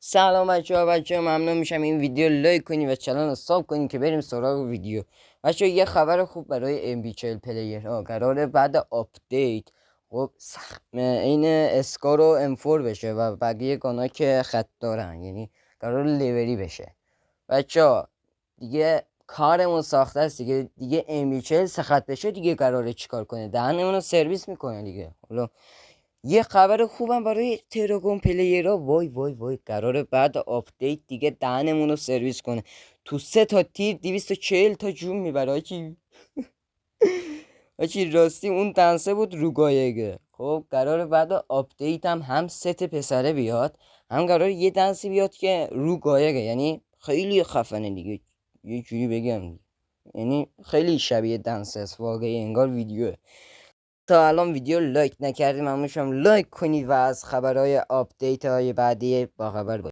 سلام بچه ممنون میشم این ویدیو لایک کنی و چنل رو ساب کنی که بریم سراغ ویدیو. بچه یه خبر خوب برای MB40 پلیر ها قراره بعد آپدیت خب این اسکار و M4 بشه و بقیه گانا که خط دارن، یعنی قرار لیوری بشه. بچه دیگه کارمون ساخته است دیگه MB40 سخت بشه دیگه قراره چیکار کنه؟ دهنمون رو سرویس میکنه دیگه. حالا یه خبر خوبم برای تراگون پلیرها، وای وای وای قراره بعد آپدیت دیگه دهنمون رو سرویس کنه. تو 3 تا تیر 240 تا جون میبره آچی راستی اون دنسه بود روگایگه. خب قراره بعد آپدیت هم ست پسره بیاد، هم قراره یه دنسی بیاد که روگایگه، یعنی خیلی خفنه دیگه. یه جوری بگم یعنی خیلی شبیه دنس است واقعی، انگار ویدیوه. تا الان ویدیو لایک نکردیم ممنون شم لایک کنید و از خبرهای آپدیت های بعدی باخبر باشید.